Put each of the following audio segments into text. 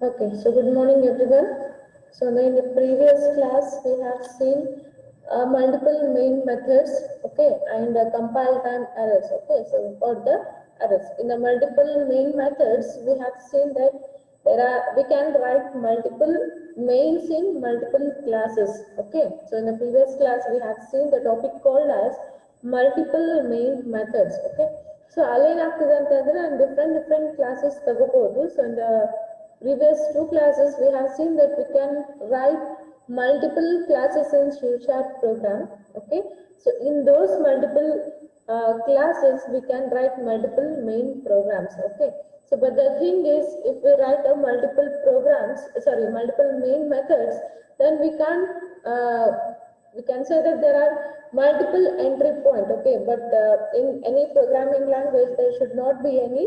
Okay, so good morning everyone. So in the previous class we have seen multiple main methods, okay, and compile time errors, okay. So for the errors in the multiple main methods, we have seen that we can write multiple mains in multiple classes, okay. So in the previous class we have seen the topic called as multiple main methods, okay. So ಅಲ್ಲೇನಾಗ್ತದೆ ಅಂತಂದ್ರೆ ನಾನು different classes ತಗೋಬಹುದು. So in the previous two classes we have seen that we can write multiple classes in C# program, okay. So in those multiple classes we can write multiple main programs, okay. So but the thing is, if we write a multiple main methods, then we can say that there are multiple entry point, okay. But in any programming language there should not be any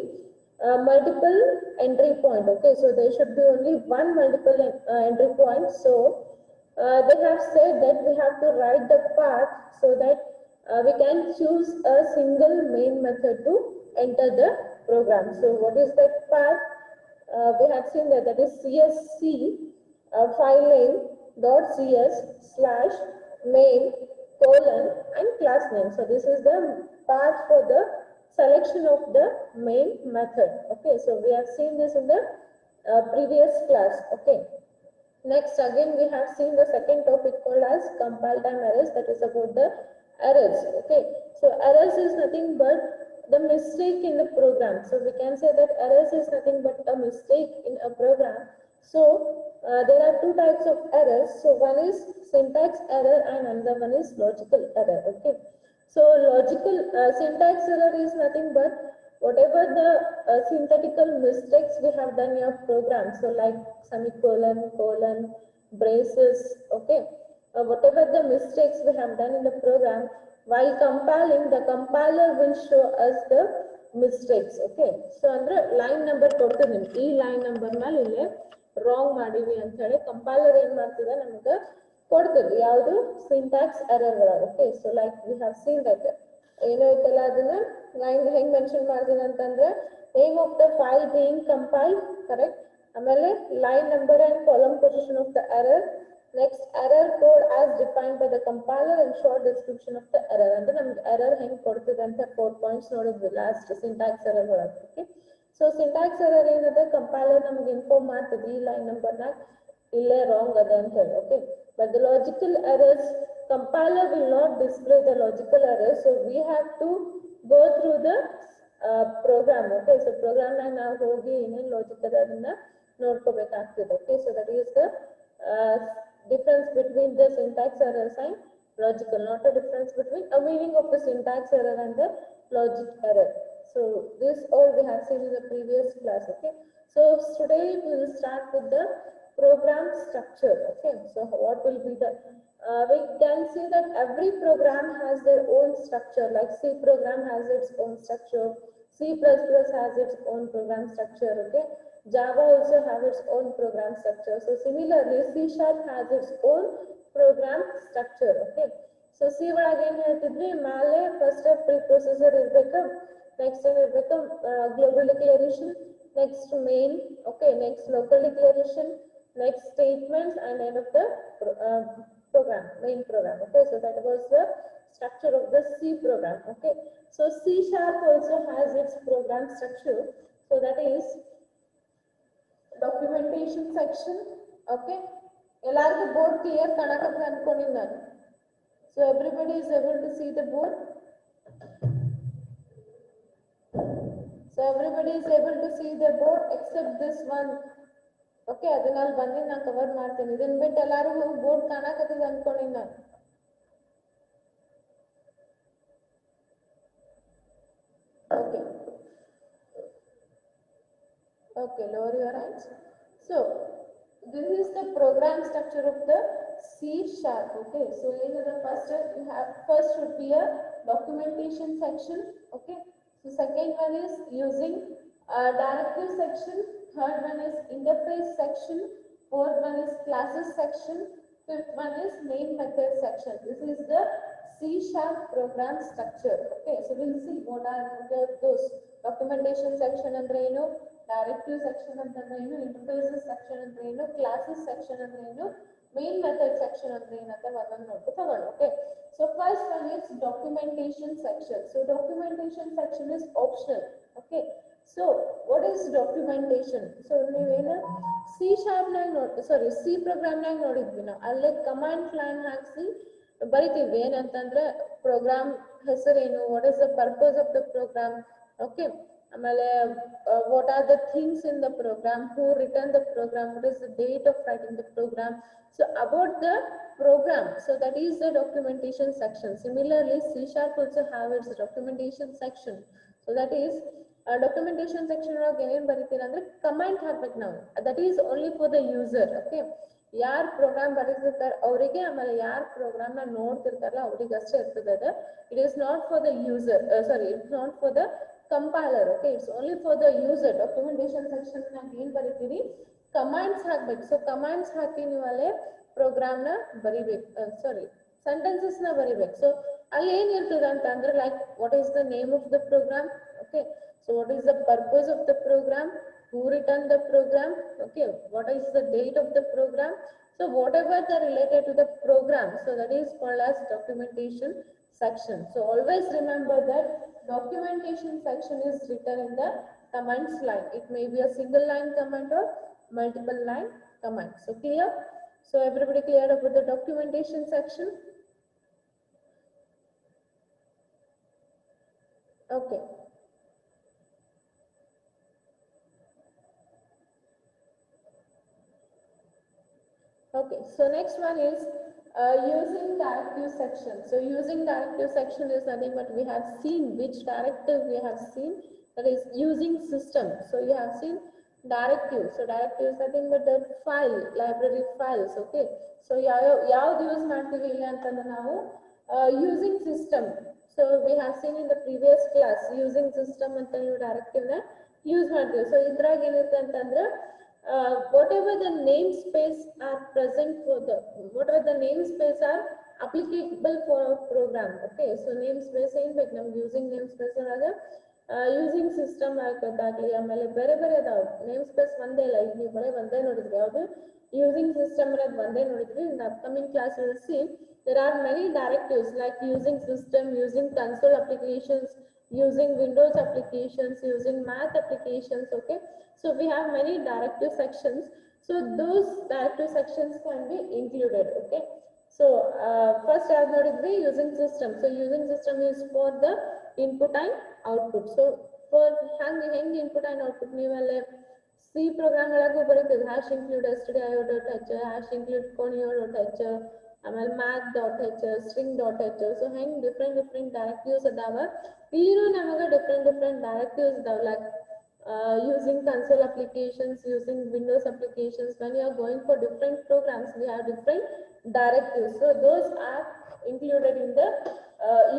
multiple entry point, okay. So there should be only one multiple entry point. So they have said that we have to write the path so that we can choose a single main method to enter the program. So what is that path? We have seen that is csc file name dot cs slash main colon and class name. So this is the path for the selection of the main method, okay. So we have seen this in the previous class, okay. Next, again we have seen the second topic called as compile time errors, that is about the errors, okay. So errors is nothing but the mistake in the program. So we can say that errors is nothing but a mistake in a program. So there are two types of errors. So one is syntax error and another one is logical error, okay. So logical syntax error is nothing but whatever the synthetical mistakes we have done in your program. So like semicolon, colon, braces, okay. Whatever the mistakes we have done in the program, while compiling, the compiler will show us the mistakes, okay. So andre line number ಕೊಡ್ತಿದ್ದೀನಿ, ಈ line number ಮೇಲೆ ಇಲ್ಲಿ wrong ಮಾಡಿವಿ ಅಂತ ಹೇಳಿ compiler ಏನು ಮಾಡ್ತಿದೆ ನಮಗೆ ಕೊಡ್ತದೆ ಯಾವುದು ಸಿಂಟ್ಯಾಕ್ಸ್ ಎರರ್ಗಳು, okay. So like we have seen that ಏನೋ ಐತಲ್ಲ ಅದನ್ನ ನಾನು ಹೆಂಗ್ ಮೆನ್ಷನ್ ಮಾಡ್ತೀನಿ ಅಂತಂದ್ರೆ name of the file being compile, correct. ಆಮೇಲೆ line number and column position of the error. Next error code as defined by the compiler and short description of the error. ಅಂದ್ರೆ ನಮ್ಗೆ ಎರರ್ ಹೆಂಗ್ ಕೊಡ್ತಿದೆ ಅಂತ 4 points ನೋಡಿದ್ವಿ last syntax error ಒಳಗೆ, okay. So syntax error ಏನದ compiler ನಮ್ಗೆ inform ಮಾಡ್ತದೆ ಈ ಲೈನ್ ನಂಬರ್ನಾಗ ಇಲ್ಲೇ ರಾಂಗ್ ಅದ ಅಂತ ಹೇಳಿ, okay. But the logical errors, compiler will not display the logical errors, so we have to go through the program, okay. So program na ನಾವು ಹೋಗಿ ಏನೇನು ಲಾಜಿಕ್ ಅದ ಅದನ್ನ ನೋಡ್ಕೋಬೇಕಾಗ್ತದೆ, okay. So that is the difference between the syntax errors and logical, not a difference between a meaning of the syntax error and the logic error. So this all we have seen in the previous class, okay. So today we will start with the program structure, okay. So what will be the we can see that every program has their own structure, like C program has its own structure, C++ has its own program structure, okay. Java also have its own program structure. So similarly C# has its own program structure, okay. So C ಒಳಗೆ ಏನು ಹೇಳ್ತಿದ್ವಿ, ಮೇಲೆ first preprocessor ಇರಬೇಕು, next ಏನು ಇರಬೇಕು global declaration, next main, okay, next local declaration, next statements, and end of the program, main program, okay. So that was the structure of the C program, okay. So C# also has its program structure. So that is documentation section, okay. ಎಲ್ಲರಿಗೂ board clear ಕಾಣಕತ್ತೆ ಅನ್ಕೊಂಡಿನಿ ನಾನು. So everybody is able to see the board. So everybody is able to see the board except this one, okay. ಅದನ್ನ ಅಲ್ಲಿ ಬಂದು ನಾನು cover ಮಾಡ್ತೀನಿ. ಇದನ್ನ ಬಿಟ್ಟು ಎಲ್ಲರೂ ಬೋರ್ಡ್ ಕಾಣಕತ್ತದ ಅನ್ಕೊಂಡಿನಿ ನಾನು. Okay. Okay, lower your hands. So this is the program structure of the C#, okay. So first should be a documentation section, okay. So second one is using directive section, third one is interface section, fourth one is classes section, fifth one is main method section. This is the C# program structure. Okay, so we'll see what are those. Documentation section ಅಂದ್ರೆ ಏನು, directive section ಅಂತಂದ್ರೆ ಏನು, interfaces section ಅಂದ್ರೆ ಏನು, classes section ಅಂದ್ರೆ ಏನು, main method section ಅಂದ್ರೆ ಏನು ಅಂತ ಒಂದೊಂದು ನೋಡ್ಬಿಟ್ಟು ತಗೋಣ. Okay, so first one is documentation section. So documentation section is optional. Okay, so what is documentation? So ನೀವೇನು C program ನಾಗ ನೋಡಿದ್ವಿ ನಾವು, ಅಲ್ಲೇ ಕಮಾಂಡ್ ಲೈನ್ ಹಾಕ್ಸಿ ಬರಿತೀವಿ ಏನಂತಂದ್ರೆ ಪ್ರೋಗ್ರಾಮ್ ಹೆಸರೇನು, what is the purpose of the program. Okay, ಆಮೇಲೆ what are the things in the program, who return the program, what is the date of writing the program. So about the program, so that is the documentation section. Similarly, C# also have its documentation section. So that is documentation section ಒಳಗೆ ಏನೇನು ಬರೀತೀರ ಅಂದ್ರೆ comment ಹಾಕ್ಬೇಕು ನಾವು. that is only for the user. okay, ಯಾರು program ಬರೀತಿರ್ತಾರೆ ಅವರಿಗೆ, ಆಮೇಲೆ ಯಾರು program ನ ನೋಡ್ತಿರ್ತಾರಲ್ಲ ಅವ್ರಿಗೆ ಅಷ್ಟೇ ಇರ್ತದೆ ಅದು. It is not for the user, it's not for the compiler. Okay, it's only for the user. Documentation section ನಾಗ ಏನ್ ಬರೀತೀರಿ, ಕಮಾಂಡ್ಸ್ ಹಾಕ್ಬೇಕು. ಸೊ ಕಮಾಂಡ್ಸ್ ಹಾಕಿ ನೀವು ಅಲ್ಲೇ ಪ್ರೋಗ್ರಾಮ್ ನ ಬರಿಬೇಕು, ಸೆಂಟೆನ್ಸಸ್ ನ ಬರಿಬೇಕು. ಸೊ ಅಲ್ಲಿ ಏನ್ ಇರ್ತದೆ ಅಂತ ಅಂದ್ರೆ like what is the name of the program. Okay, so what is the purpose of the program, who returned the program, okay, what is the date of the program. So whatever the related to the program, so that is called as documentation section. So always remember that documentation section is written in the commands line. It may be a single line command or multiple line command. So clear? So everybody clear about the documentation section? Okay. Okay, so next one is using directive section. So using directive section is nothing but we have seen which directive we have seen, that is using system. So you have seen directive. So directive is nothing but the file, library files. Okay, so ಯಾವ್ದು use ಮಾಡ್ತೀವಿ ಇಲ್ಲ ಅಂತಂದ್ರೆ ನಾವು using system. So we have seen in the previous class using system ಅಂತ ನೀವು directive ನ use ಮಾಡ್ತೀವಿ. So ಇದ್ರಾಗ ಏನಿರುತ್ತೆ ಅಂತಂದ್ರೆ whatever the namespace are present for the, whatever the namespace are applicable for a program. Okay, so namespace ಏನ್ ಬೇಕು ನಮ್ಗೆ, using namespace ಒಳಗ ಯೂಸಿಂಗ್ ಸಿಸ್ಟಮ್ ಹಾಕೋದಾಗ್ಲಿ, ಆಮೇಲೆ ಬೇರೆ ಬೇರೆ ಅದಾವ. ನೇಮ್ಸ್ಪೇಸ್ ಒಂದೇ ಇಲ್ಲ, ಈಗ ನೀವು ಬರೀ ಒಂದೇ ನೋಡಿದ್ರಿ, ಯಾವುದು ಯೂಸಿಂಗ್ ಸಿಸ್ಟಮ್ ಅನ್ನೋದು ಒಂದೇ ನೋಡಿದ್ರಿ. ಇನ್ upcoming class will see there are many directives like using system, using console applications, using Windows applications, using math applications. Okay, so we have many directive sections. So those directive sections can be included. Okay, so first I have noticed using system. So using system is for the input and output. So for hang input and output ನೀವಲ್ಲೇ C program ಒಳಗೂ ಬರೀತದೆ, hash include stdio.h, hash include conio.h, ಆಮೇಲೆ math.h, string.h. So ಹೆಂಗ್ different directives ಅದಾವ. ಇಲ್ಲಿನೂ ನಮಗೆ different directives ಅದಾವ, like using console applications, using Windows applications. When you are going for different programs, we have different directives. So those are included in the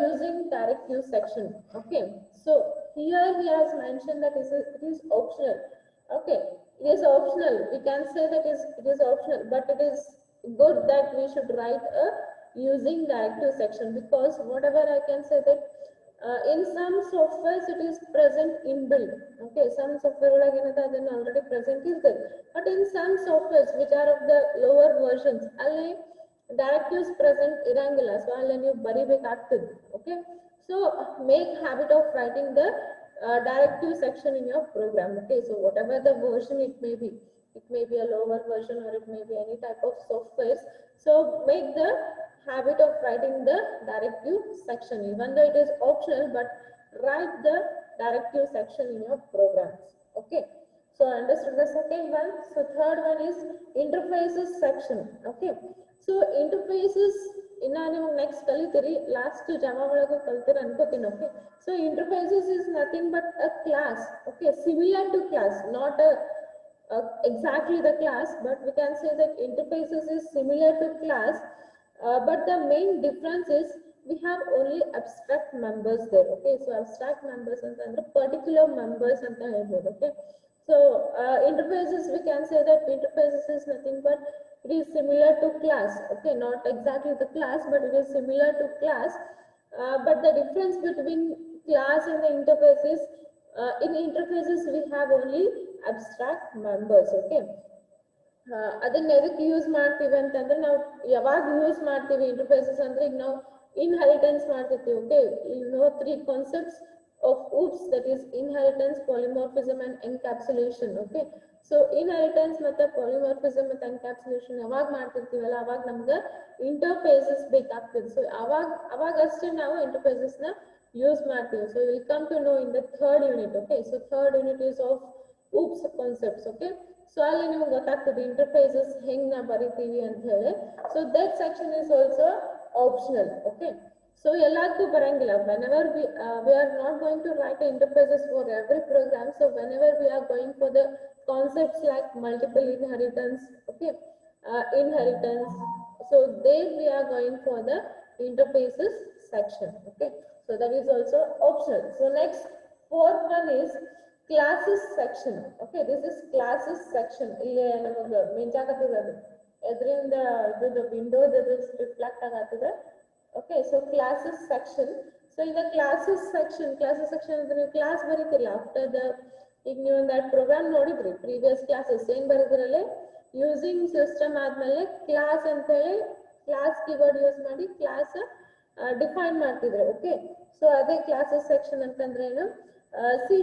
using directive section. Okay, so here he has mentioned that it is optional. Okay, it is optional. We can say that it is optional, but it is good that we should write a using directive section, because whatever I can say that in some softwares it is present inbuilt. Okay, some software ಒಳಗೆ ಏನದ ಅದನ್ನ already present ಇರ್ತದೆ, but in some softwares which are of the lower versions ಅಲ್ಲಿ directives present ಇರಂಗಿಲ್ಲ. So ಅಲ್ಲಿ ನೀವು ಬರಿಬೇಕಾಗ್ತದೆ. Okay, so make habit of writing the directive section in your program. Okay, so whatever the version it may be a lower version or it may be any type of softwares. So make the habit of writing the directive section, even though it is optional, but write the directive section in your programs. Okay, so understood the second one. So third one is interfaces section. Okay, so interfaces ಇನ್ನ ನೀವು next ಕಲಿತೀರಿ, last ಜಮಾ ಒಳಗೂ ಕಲ್ತೀರ ಅನ್ಕೋತೀನಿ. Okay, so interfaces is nothing but a class. Okay, similar to class, not exactly the class, but we can say that interfaces is similar to class, but the main difference is we have only abstract members there. Okay, so abstract members ಅಂತಂದ್ರೆ particular members ಅಂತ ಹೇಳ್ಬೋದು. Okay, So interfaces, we can say that interfaces is nothing but it is similar to class. Okay, not exactly the class, but it is similar to class. But the difference between class and the interface is in interfaces we have only abstract members. Okay, ಅದನ್ನ ಎದಕ್ಕೆ use ಮಾಡ್ತೀವಿ ಅಂತಂದ್ರೆ ನಾವು ಯಾವಾಗ use ಮಾಡ್ತೀವಿ interfaces ಅಂದ್ರೆ ಈಗ ನಾವು ಇನ್ಹೆರಿಟೆನ್ಸ್ ಮಾಡ್ತಿರ್ತೀವಿ. Okay, you know 3 concepts of OOPS, that is inheritance, polymorphism and encapsulation. Okay, so inheritance ಮತ್ತೆ polymorphism ಮತ್ತೆ encapsulation ಯಾವಾಗ ಮಾಡ್ತಿರ್ತೀವಲ್ಲ ಅವಾಗ ನಮ್ಗೆ ಇಂಟರ್ಫೇಸಸ್ ಬೇಕಾಗ್ತದೆ. ಸೊ ಅವಾಗಷ್ಟೇ ನಾವು ಇಂಟರ್ಫೇಸಸ್ ನ ಯೂಸ್ ಮಾಡ್ತೀವಿ. So will come to know in the third unit. Okay, so third unit is of OOPS concepts. Okay, so ಅಲ್ಲಿ ನಿಮ್ಗೆ ಗೊತ್ತಾಗ್ತದೆ ಇಂಟರ್ಫೇಸಸ್ ಹೆಂಗ್ ನಾ ಬರಿತೀವಿ ಅಂತ ಹೇಳಿ. So that section is also optional. Okay, so ಎಲ್ಲದಕ್ಕೂ ಬರಂಗಿಲ್ಲ. whenever we are not going to write interfaces for every program. So whenever we are going for the concepts like multiple inheritance, okay, inheritance, so there we are going for the interfaces section. Okay, so that is also optional. So next, fourth one is classes section. Okay, this is classes section. ಇಲ್ಲಿ ನಮಗೆ ಮಿಂಚಾಕತ್ತಿದೆ ಅದು ಎದರಿಂದ ಇದು Windows ಅದು reflect ಆಗತ್ತಿದೆ. Okay, so classes section. So in the classes section ಅಂದ್ರೆ ನೀವು class ಬರೀತಿಲ್ಲ after the ಈಗ ನೀವು that program ನೋಡಿದ್ರಿ ಪ್ರೀವಿಯಸ್ ಕ್ಲಾಸಸ್ ಏನ್ ಬರೆದ್ರಲ್ಲೇ ಯೂಸಿಂಗ್ ಸಿಸ್ಟಮ್ ಆದ್ಮೇಲೆ ಕ್ಲಾಸ್ ಅಂತ ಹೇಳಿ ಕ್ಲಾಸ್ ಕೀವರ್ಡ್ ಯೂಸ್ ಮಾಡಿ ಕ್ಲಾಸ್ ಡಿಫೈನ್ ಮಾಡ್ತಿದ್ರು. ಓಕೆ, ಸೊ ಅದೇ ಕ್ಲಾಸಸ್ ಸೆಕ್ಷನ್ ಅಂತಂದ್ರೆ ಏನು, C#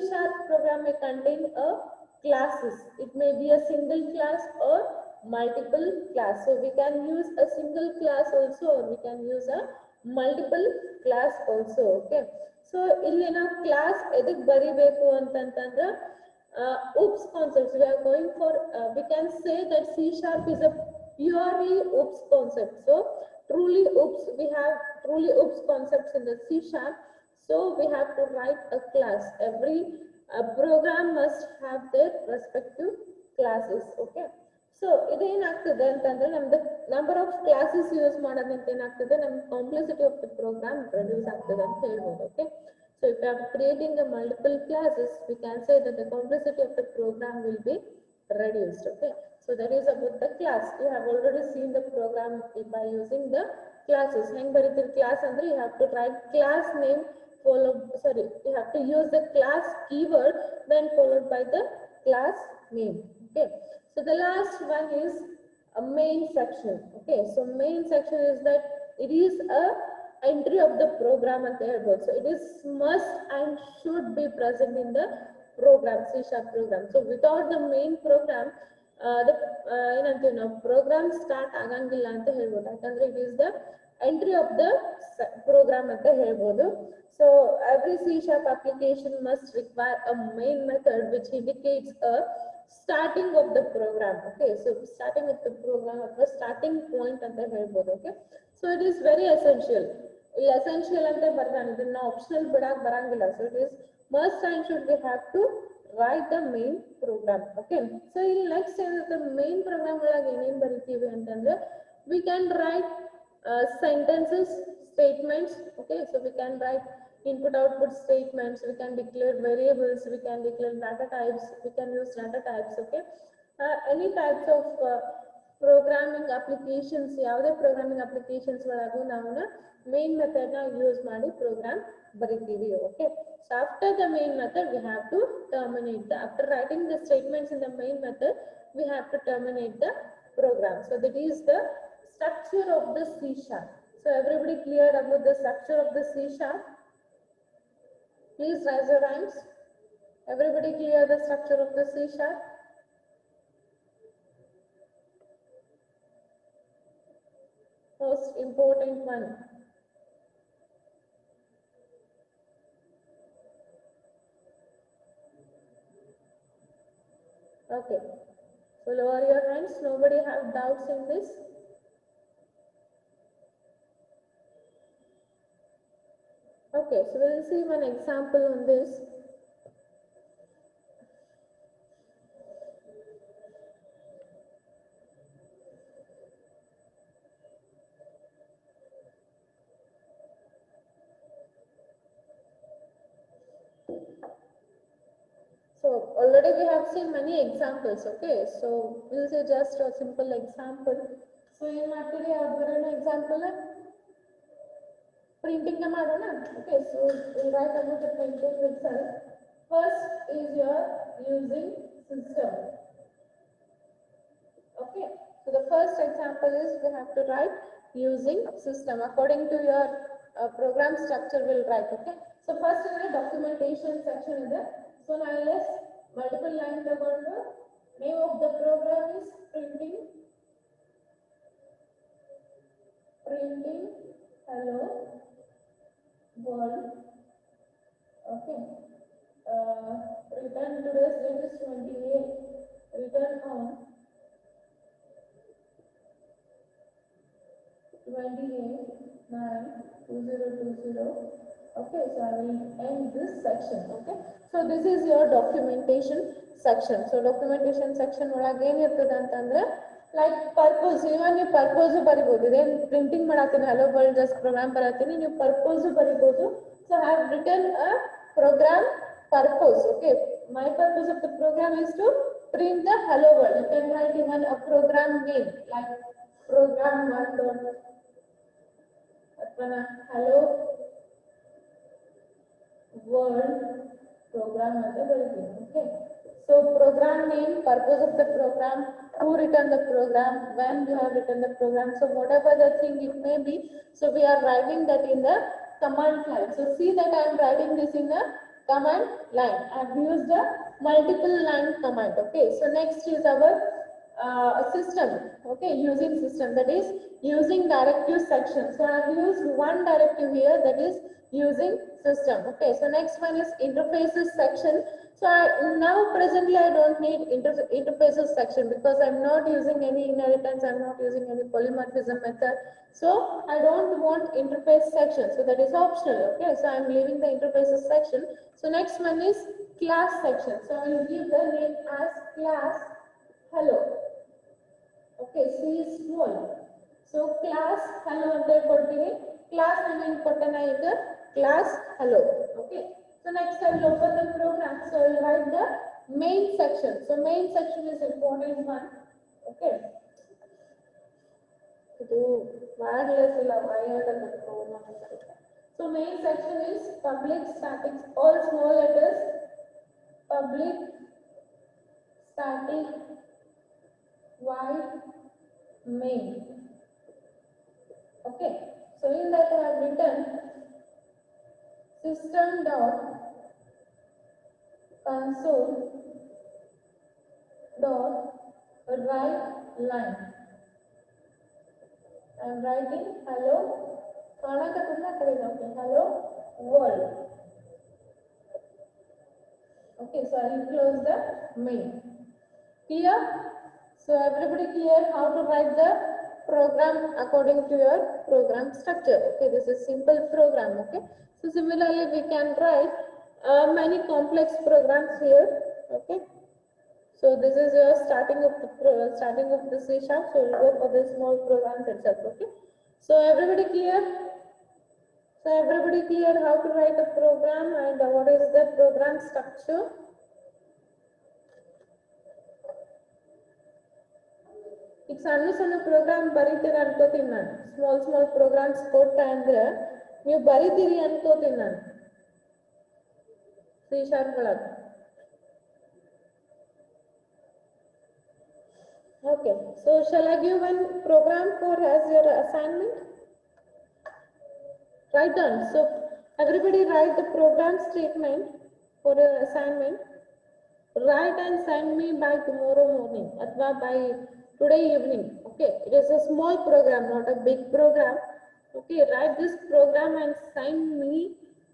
program may contain a classes. It may be a single class or multiple class. So we can use a single class also, or we can use a multiple class also. Okay, so ಇಲ್ಲಿ ನಾವು class ಎದಕ್ಕೆ ಬರಿಬೇಕು ಅಂತಂತಂದ್ರೆ OOPS concepts we are going for. We can say that C# is a purely OOPS concept. So truly OOPS, we have truly OOPS concepts in the C#. So we have to write a class. Every program must have their respective classes. Okay, so ಇದೇನಾಗ್ತದೆ ಅಂತಂದ್ರೆ ನಮ್ದು number of classes use ಮಾಡೋದಂತ ಏನಾಗ್ತದೆ, ನಮ್ complexity of the program reduce ಆಗ್ತದೆ ಅಂತ ಹೇಳ್ಬೋದು. Okay, so if you are creating a multiple classes, we can say that the complexity of the program will be reduced. Okay, so that is about the class. You have already seen the program by using the classes. ಹೆಂಗ್ ಬರೀತೀರಿ class ಅಂದ್ರೆ you have to write class name you have to use the class keyword then followed by the class name. Okay, so the last one is a main section. Okay, so main section is that it is a entry of the program ಅಂತ ಹೇಳ್ಬೋದು. So it is must and should be present in the program, C# program. So without the main program the ಏನಂತೀವಿ ನಾವು program start ಆಗಂಗಿಲ್ಲ ಅಂತ ಹೇಳ್ಬೋದು. ಯಾಕಂದ್ರೆ it is the entry of the program ಅಂತ ಹೇಳ್ಬೋದು. So every C# application must require a main method which indicates a starting of the program. Okay, so starting of the program ಅಥವಾ starting point ಅಂತ ಹೇಳ್ಬೋದು. Okay, so it is very essential. ಇಲ್ಲಿ essential ಅಂತ ಬರ್ತಾನೆ, ಇದನ್ನ optional ಬಿಡಾಕ್ ಬರಂಗಿಲ್ಲ. So it is must and should we have to write the main program. Okay, so ಇಲ್ಲಿ next ಏನಂತ main program ಒಳಗೆ ಏನೇನ್ ಬರೀತೀವಿ ಅಂತಂದ್ರೆ we can write sentences, statements. Okay, so we can write input output statements, we can declare variables, we can declare data types, we can use data types. Okay, any types of programming applications, ಯಾವುದೇ programming applications ಒಳಗೂ ನಾವು main method ನ use ಮಾಡಿ program ಬರೀತೀವಿ. Okay, so after the main method we have to terminate after writing the statements in the main method we have to terminate the program. So that is the structure of the C#. So everybody clear about the structure of the C#? Please raise your hands. Everybody clear the structure of the C#? Most important one. Okay, so lower your hands. Nobody have doubts in this? Okay, so we'll see one example on this. So already we have seen many examples. Okay, so we'll say just a simple example. So in material example printing ka madona. Okay, so we'll write about the printing itself. First is your using system. Okay, so the first example is we have to write using system according to your program structure. Will write. Okay, so first in the documentation section is there. So now let's multiple lines about the name of the program is printing hello world. Okay, return today's date is 28. Return on 28/9/2020. Okay, so I will end this section. Okay, so this is your documentation section. So documentation section ಒಳಗೆ ಏನು ಇರ್ತದೆ ಅಂತಂದ್ರೆ like purpose, even ನೀವು purpose ಬರಿಬಹುದು. ಇದೇನು printing ಮಾಡತ್ತೀನಿ hello world just program ಬರತ್ತೀನಿ, ನೀವು purpose ಬರಿಬಹುದು. So I have written a program purpose. Okay, my purpose of the program is to print the hello world. You can write even a program name like program 1. Hello world program. Okay, so program name, purpose of the program, who written the program, when you have written the program, so whatever the thing it may be, so we are writing that in the command line. So see that I am writing this in the command line. I have used a multiple line command. Okay, so next is our system. Okay, using system, that is using directive section. So I have used one directive here, that is using system. Okay, so next one is interfaces section. So now presently I don't need interfaces section because I'm not using any inheritance, I'm not using any polymorphism method, so I don't want interface section, so that is optional. Okay, so I'm leaving the interfaces section. So next one is class section. So I will give the name as class hello. Okay, C is small. So class hello ante ಕೊಡ್ತೀನಿ, class name ಏನು ಕೊಟ್ಟನ ಈಗ class hello. Okay, so next I will open the program. So I will write the main section. So main section is important one. Okay, ಇದು wireless ಇಲ್ಲ wired ಅಂತ program. So main section is public static, all small letters, public static void main. Okay, so in that I have written system dot console dot write line. I am writing hello hello world. Okay, so I will close the main. Clear? So everybody clear how to write the program according to your program structure. Okay, this is simple program. Okay, so similarly we can write many complex programs here. Okay, so this is your starting of the C#. So we'll go for the small programs itself. Okay, so everybody clear? So everybody clear how to write a program and what is the program structure? ಈಗ ಸಣ್ಣ ಸಣ್ಣ program ಬರೀತೀರ ಅನ್ಕೋತೀನಿ ನಾನು, small programmes ಕೊಟ್ಟ ಅಂದ್ರೆ ನೀವು ಬರೀತೀರಿ ಅನ್ಕೋತೀನಿ ನಾನು C# ಒಳಗೆ. Okay, so shall I give one program for as your assignment? Write down. So everybody write the program statement for your assignment. Write and send me by tomorrow morning or by today evening. Okay, it is a small program, not a big program. Okay, write this program and send me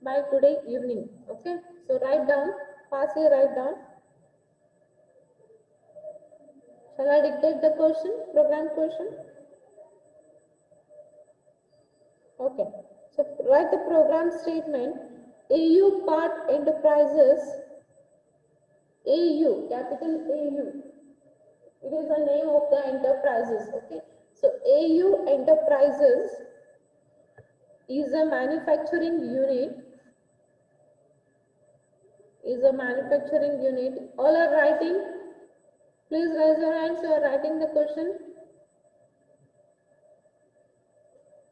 by today evening. Okay, so write down, pass here, write down. Shall I dictate the question, program question? Okay, so write the program statement. AU Part Enterprises, AU, capital AU. It is the name of the enterprises. Okay, so AU Enterprises is a manufacturing unit. is a manufacturing unit. All are writing. Please raise your hands. You are writing the question.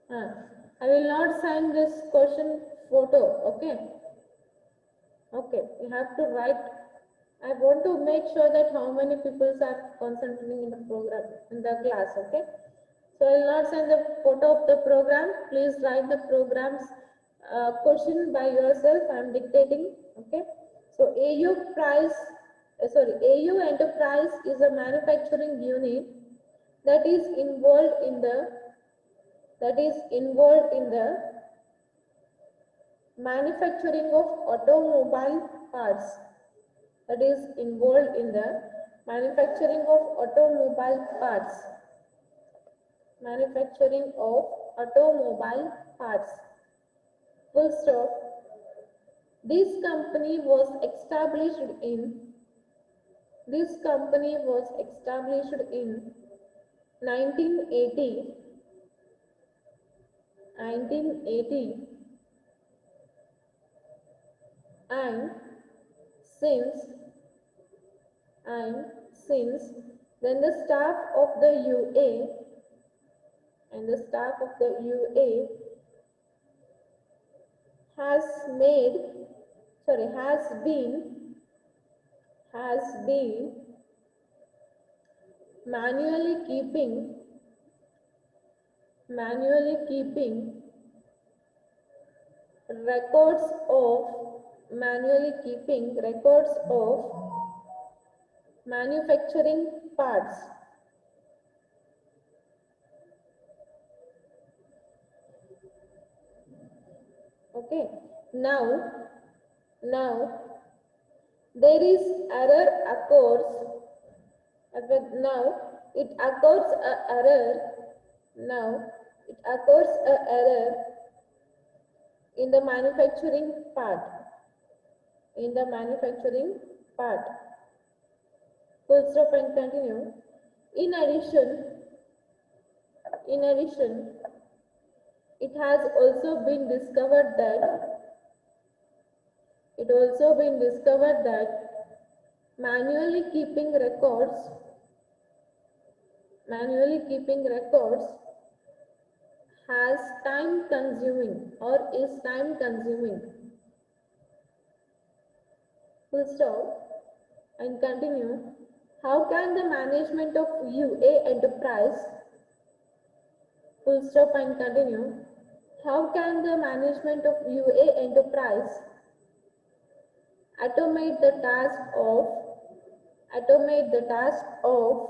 I will not send this question photo. Okay. Okay. You have to write. I want to make sure that how many people are concentrating in the program, in the class. Okay. So I will not send the photo of the program. Please write the program's question by yourself. I am dictating. Okay. So AU Enterprise is a manufacturing unit that is involved in the manufacturing of automobile parts. That is involved in the manufacturing of automobile parts. Manufacturing of automobile parts. Full stop. This company was established in 1980 and since then the staff of the UA has been manually keeping records of manufacturing parts. Okay. Now there is error occurs. Now it occurs a error in the manufacturing part. Full stop and continue. In addition, it has also been discovered that manually keeping records has time consuming or is time consuming. Full stop and continue. How can the management of UA Enterprise, full stop and continue. How can the management of UA Enterprise automate the task of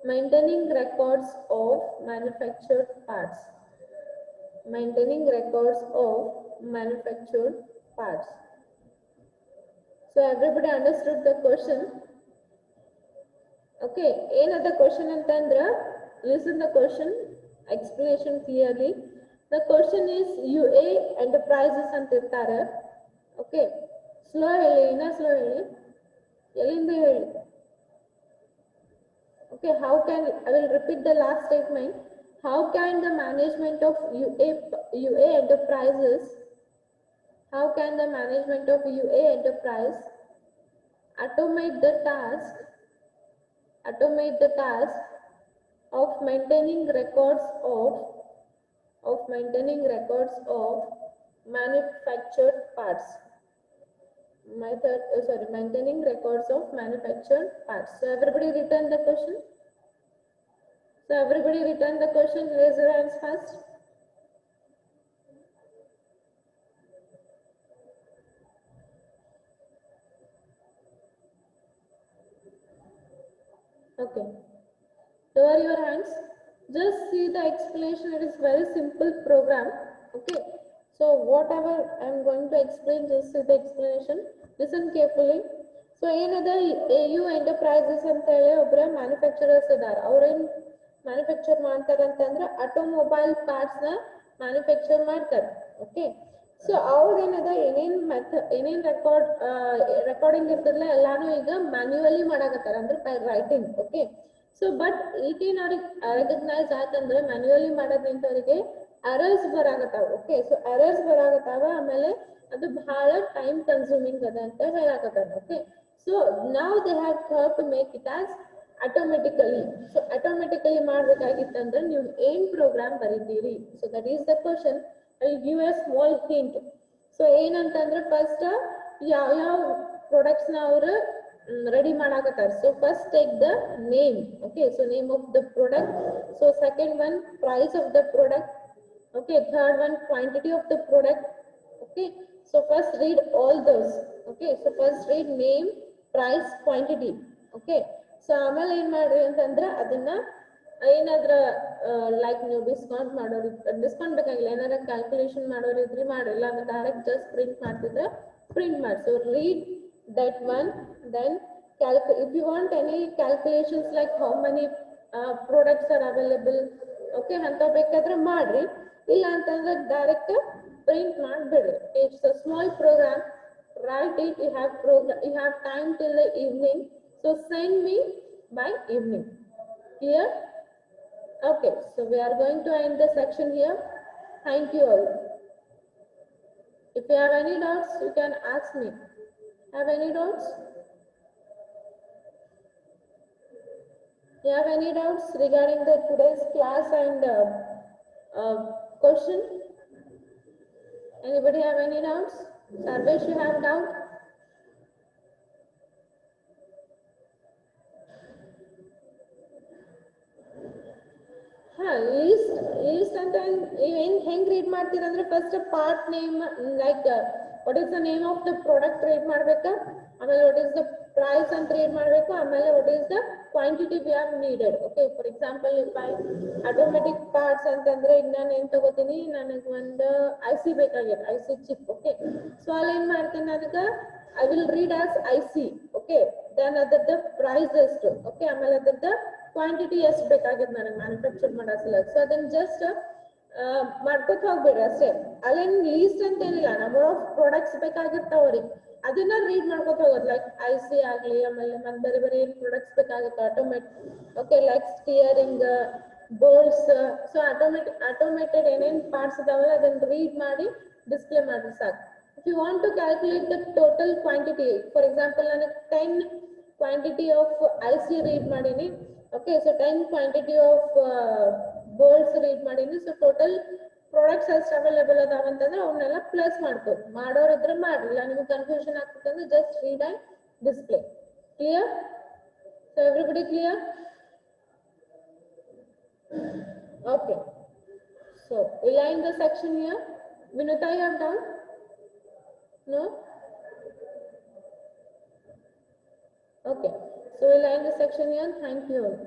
maintaining records of manufactured parts? So everybody understood the question? Okay, another question antandra, listen the question, explanation clearly. The question is UA Enterprises antirtara. Okay, slow heli, slow heli. Elinda heli. Okay, how can, I will repeat the last statement. How can the management of UA Enterprises automate the task of maintaining records of manufactured parts? Maintaining records of manufactured parts. So everybody return the question. Raise your hands first. Okay. Lower your hands. Just see the explanation. It is very simple program. Okay. So whatever I am going to explain, just see the explanation. Listen carefully. So another AU Enterprises ಅಂತ ಹೇಳಿ ಒಬ್ಬರ manufacturers ಇದ್ದಾರೆ. ಅವ್ರೇನ್ manufacture ಮಾಡ್ತಾರೆ ಅಂತಂದ್ರೆ automobile parts ನ manufacture ಮಾಡ್ತಾರೆ. Okay. So ಅವ್ರೇನದ ಏನೇನ್ ರೆಕಾರ್ಡಿಂಗ್ ಇರ್ತದಲ್ಲ ಎಲ್ಲಾನು ಈಗ ಮ್ಯಾನ್ಯುವಲಿ ಮಾಡಾಕತ್ತಾರ ಅಂದ್ರೆ by writing. Okay. So but ಈಗೇನ್ ಅವ್ರಿಗೆ ರೆಕಗ್ನೈಸ್ ಆತಂದ್ರೆ ಮ್ಯಾನ್ಯುವಲಿ ಮಾಡೋದ್ರಿಂದ ಅವರಿಗೆ ಎರರ್ಸ್ ಬರಾಗತ್ತಾವ. ಓಕೆ. ಸೊ ಎರರ್ಸ್ ಬರಾಗತ್ತಾವ. ಆಮೇಲೆ ಅದು ಬಹಳ ಟೈಮ್ ಕನ್ಸ್ಯೂಮಿಂಗ್ ಅದ ಅಂತ ಹೇಳಕತ್ತಾರ. ಓಕೆ, ಸೊ ನಾವ್ they have to make it as automatically. So automatically ಮಾಡ್ಬೇಕಾಗಿತ್ತಂದ್ರೆ ನೀವು ಏನ್ ಪ್ರೋಗ್ರಾಮ್ ಬರೀತೀರಿ? So that is the question. I give A small hint. So ಏನಂತಂದ್ರೆ ಫಸ್ಟ್ ಯಾವ ಪ್ರಾಡಕ್ಟ್ಸ್ ನ ಅವರು ready ಮಾಡಾಕತ್ತಾರ. So first take the name. Okay, so name of the product. So second one price of the product. Okay, third one quantity of the product. Okay, so first read all those. Okay, so first read name, price, quantity. Okay, so ಆಮೇಲೆ ಏನ್ ಮಾಡ್ರಿ ಅಂತಂದ್ರೆ ಅದನ್ನ ಏನಾದ್ರ like ನೀವು discount ಮಾಡೋರು, discount ಬೇಕಾಗಿಲ್ಲ, ಏನಾರ ಕ್ಯಾಲ್ಕುಲೇಷನ್ ಮಾಡೋರು ಇದ್ರಿ ಮಾಡ್ರಿ, ಇಲ್ಲ ಅಂದ್ರೆ ಡೈರೆಕ್ಟ್ ಜಸ್ಟ್ ಪ್ರಿಂಟ್ ಮಾಡ್ತಿದ್ರೆ ಪ್ರಿಂಟ್ ಮಾಡಿ. So read that one, then if you want any calculations like how many products are available, okay, ಅಂತ ಬೇಕಾದ್ರೆ ಮಾಡ್ರಿ, ಇಲ್ಲ ಅಂತಂದ್ರೆ ಡೈರೆಕ್ಟ್ ಪ್ರಿಂಟ್ ಮಾಡ್ಬಿಡ್ರಿ. It's a small program, write it. You have time till the evening, so send me by evening. Clear? Okay, so we are going to end the section here. Thank you all. If you have any doubts, you can ask me. Have any doubts? You have any doubts regarding the today's class and question? Anybody have any doubts? Sarvesh, you have doubt? List ಅಂತ ಹೆಂಗ್ read ಮಾಡ್ತೀರ ಅಂದ್ರೆ first part name, like what is the name of the product read ಮಾಡ್ಬೇಕಾ, ಆಮೇಲೆ what is the price ಅಂತ read ಮಾಡ್ಬೇಕು, ಆಮೇಲೆ what is the quantity we are needed. Okay, for example if I automatic parts ಅಂತಂದ್ರೆ ಈಗ ನಾನು ಏನ್ ತಗೋತೀನಿ, ನನಗೆ ಒಂದು IC ಬೇಕಾಗಿದೆ, IC ಚಿಪ್. ಓಕೆ, ಸೊ ಅಲ್ಲಿ ಏನ್ ಮಾಡ್ತೀನಿ, ನನಗೆ I will read as IC. Okay, then ಅದರದ ಪ್ರೈಸ್ ಎಷ್ಟು, ಓಕೆ, ಆಮೇಲೆ ಅದರದ ಕ್ವಾಂಟಿಟಿ ಎಷ್ಟು ಬೇಕಾಗಿದೆ ನನಗೆ ಮ್ಯಾನುಫ್ಯಾಕ್ಚರ್ ಮಾಡಸಲ. ಸೊ ಅದನ್ನ ಜಸ್ಟ್ ಮಾಡ್ಕೊತ ಹೋಗ್ಬೇಡ್ರಿ ಅಷ್ಟೇ. ಅಲ್ಲೇನ್ ಲೀಸ್ಟ್ ಅಂತ ಏನಿಲ್ಲ, ನಂಬರ್ ಆಫ್ ಪ್ರಾಡಕ್ಟ್ಸ್ ಬೇಕಾಗಿರ್ತಾವ್ರಿ, ಅದನ್ನ ರೀಡ್ ಮಾಡ್ಕೊತ ಹೋಗೋದು. ಲೈಕ್ IC ಆಗ್ಲಿ, ಆಮೇಲೆ ಮತ್ತೆ ಬೇರೆ ಬೇರೆ ಏನ್ ಪ್ರಾಡಕ್ಟ್ಸ್ ಬೇಕಾಗುತ್ತೆ okay, like steering, bolts. So automated ಏನೇನ್ ಪಾರ್ಟ್ಸ್ ಇದಾವಲ್ಲ ಅದನ್ನ ರೀಡ್ ಮಾಡಿ ಡಿಸ್ಪ್ಲೇ ಮಾಡಿ ಸಾಕು. If you want to calculate the total quantity, for example, ನನಗೆ 10 quantity of IC read ಮಾಡೀನಿ. Okay, so 10 quantity of bolts read ಮಾಡೀನಿ. ಸೊ ಟೋಟಲ್ ಪ್ರಾಡಕ್ಟ್ಸ್ ಎಷ್ಟು ಅವೈಲೇಬಲ್ ಅದಾವ ಅಂತಂದ್ರೆ ಅವನ್ನೆಲ್ಲ ಪ್ಲಸ್ ಮಾಡ್ಕೋದು. ಮಾಡೋರಿದ್ರೆ ಮಾಡ್ರಿ, ಇಲ್ಲ ನಿಮ್ಗೆ ಕನ್ಫ್ಯೂಷನ್ ಆಗ್ತಂದ್ರೆ just read and display. Clear? So everybody clear? Okay, so we'll end the section here. Vinita, you have done? No? Okay, so we'll end the section here. Thank you all.